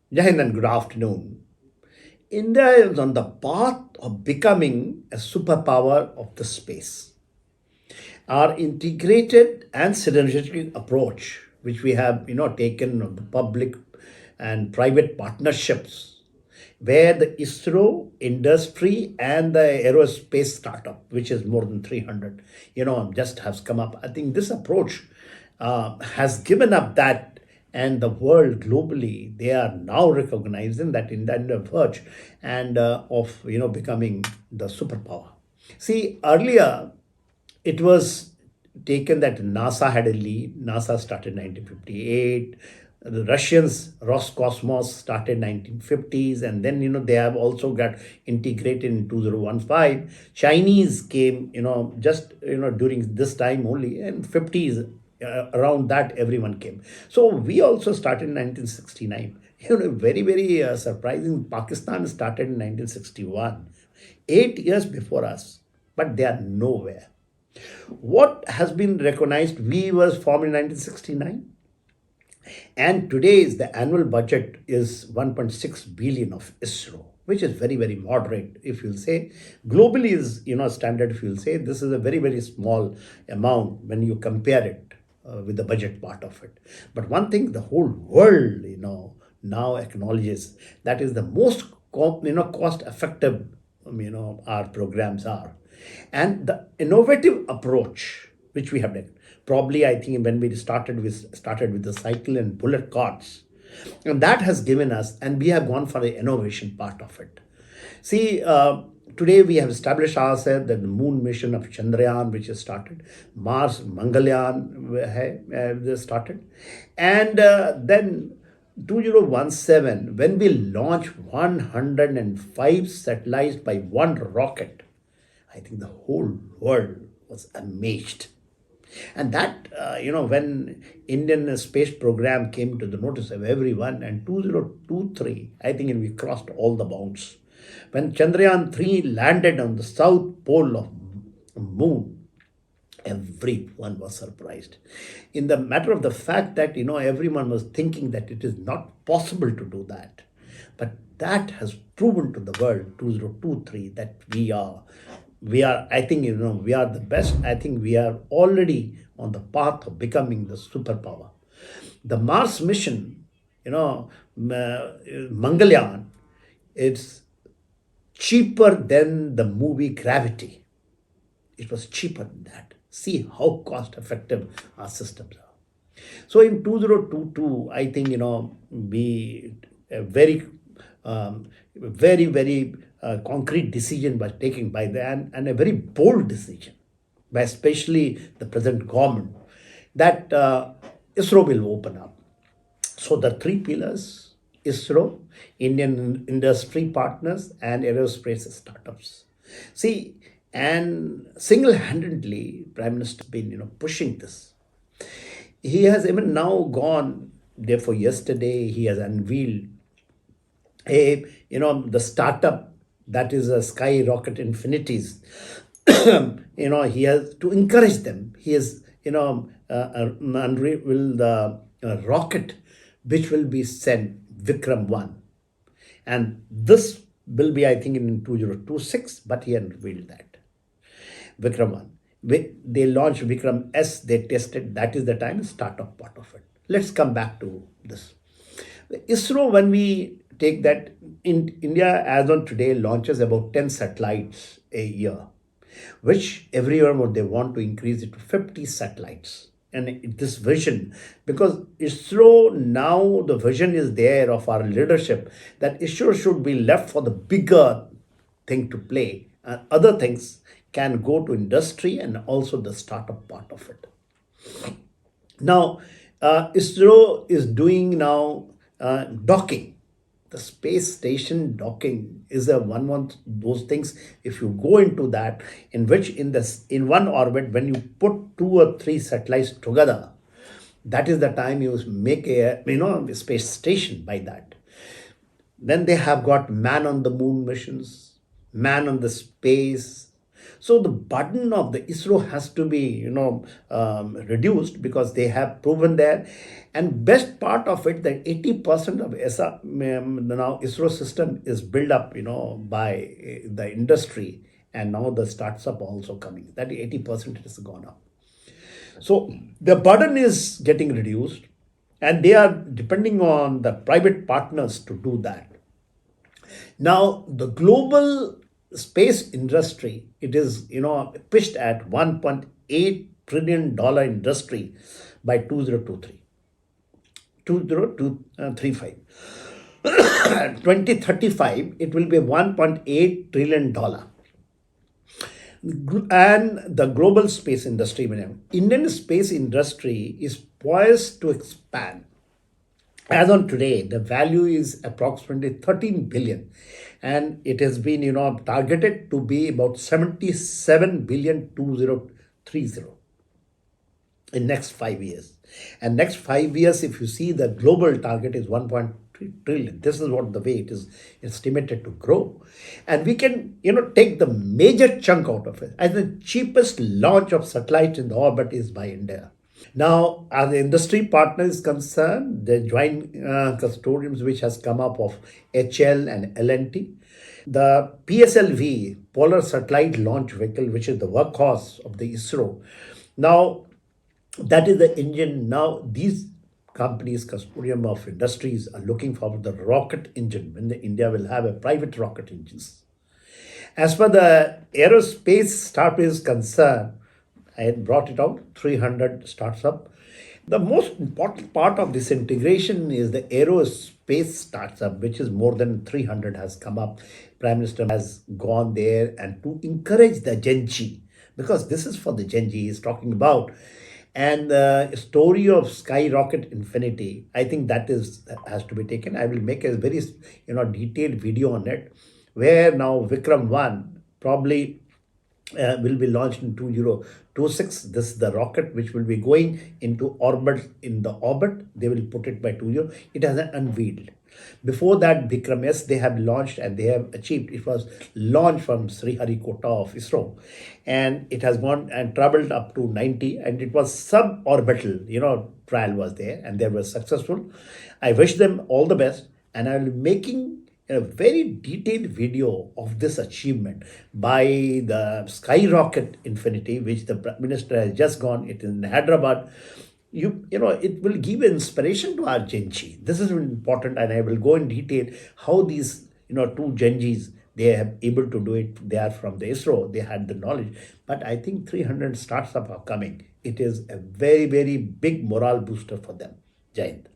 Jai Hind and good afternoon. India is on the path of becoming a superpower of the space. Our integrated and synergistic approach, which we have taken of the public and private partnerships, where the ISRO industry and the aerospace startup, which is more than 300, just has come up. I think this approach has given up that, and the world globally, they are now recognizing that in the verge and of becoming the superpower. See, earlier it was taken that NASA had a lead. NASA started 1958. The Russians, Roscosmos, started 1950s, and then they have also got integrated in 2015. Chinese came, just during this time only, and 50s. Around that, everyone came. So we also started in 1969. Very, very surprising. Pakistan started in 1961, 8 years before us, but they are nowhere. What has been recognized? We was formed in 1969, and today's the annual budget is 1.6 billion of ISRO, which is very, very moderate. If you'll say globally is standard, if you'll say this is a very, very small amount when you compare it with the budget part of it. But one thing the whole world now acknowledges, that is the most cost effective our programs are, and the innovative approach which we have done. Probably I think when we started with the cycle and bullet carts, and that has given us, and we have gone for the innovation part of it. See, today we have established ourselves that the moon mission of Chandrayaan, which has started, Mars Mangalyaan they started, and then 2017, when we launched 105 satellites by one rocket, I think the whole world was amazed. And that, when Indian space program came to the notice of everyone, and 2023, I think we crossed all the bounds. When Chandrayaan 3 landed on the south pole of moon, everyone was surprised. In the matter of the fact that, everyone was thinking that it is not possible to do that. But that has proven to the world, 2023, that we are, I think, we are the best. I think we are already on the path of becoming the superpower. The Mars mission, Mangalyaan, it's cheaper than the movie Gravity. It was cheaper than that. See how cost effective our systems are. So in 2022, I think, we a very concrete decision was taken by the, and a very bold decision by especially the present government, that ISRO will open up. So the three pillars: ISRO, Indian industry partners, and aerospace startups. See, and single-handedly, Prime Minister has been pushing this. He has even now gone. Therefore, yesterday he has unveiled the startup, that is a skyrocket infinities. He has to encourage them. He has unveiled the rocket which will be sent, Vikram 1, and this will be, I think, in 2026, but he unveiled that Vikram 1. They launched Vikram S, they tested, that is the time startup part of it. Let's come back to this. ISRO, when we take that, in India, as on today, launches about 10 satellites a year, which every year they want to increase it to 50 satellites. And this vision, because ISRO now, the vision is there of our leadership, that ISRO should be left for the bigger thing to play, and other things can go to industry and also the startup part of it. Now, ISRO is doing now docking. The space station docking is a one those things. If you go into that, in which in one orbit, when you put two or three satellites together, that is the time you make a space station by that. Then they have got man on the moon missions, man on the space. So the burden of the ISRO has to be, reduced, because they have proven there. And best part of it, that 80% of now ISRO system is built up, by the industry, and now the startups are also coming. That 80% has gone up. So the burden is getting reduced, and they are depending on the private partners to do that. Now, the global space industry, it is, pitched at $1.8 trillion industry by 2035. 2035, it will be $1.8 trillion. And the global space industry, Indian space industry is poised to expand. As on today, the value is approximately 13 billion, and it has been, targeted to be about 77 billion 2030 in next 5 years. And next 5 years, if you see, the global target is 1.3 trillion. This is what the way it is estimated to grow. And we can, take the major chunk out of it. And the cheapest launch of satellite in the orbit is by India. Now, as the industry partner is concerned, the joint consortiums which has come up of HL and LNT, the PSLV, Polar Satellite Launch Vehicle, which is the workhorse of the ISRO. Now, that is the engine. Now, these companies, consortium of industries, are looking for the rocket engine, when the India will have a private rocket engines. As far the aerospace startup is concerned, I had brought it out, 300 starts up. The most important part of this integration is the aerospace startup, which is more than 300 has come up. Prime Minister has gone there, and to encourage the Gen Z, because this is for the Gen Z he's talking about. And the story of skyrocket infinity, I think that has to be taken. I will make a very, detailed video on it, where now Vikram 1 probably will be launched in 2026. This is the rocket which will be going into orbit. In the orbit, they will put it by 20. It has an unveiled. Before that, Vikram S, they have launched and they have achieved. It was launched from Sriharikota of ISRO, and it has gone and traveled up to 90, and it was suborbital, trial was there, and they were successful. I wish them all the best, and I will be making a very detailed video of this achievement by the skyrocket infinity, which the Prime Minister has just gone. It is in Hyderabad. It will give inspiration to our Gen Z. This is important, and I will go in detail how these, two Gen Zs, they are able to do it. They are from the ISRO, they had the knowledge. But I think 300 startups are coming. It is a very, very big morale booster for them. Jai Hind.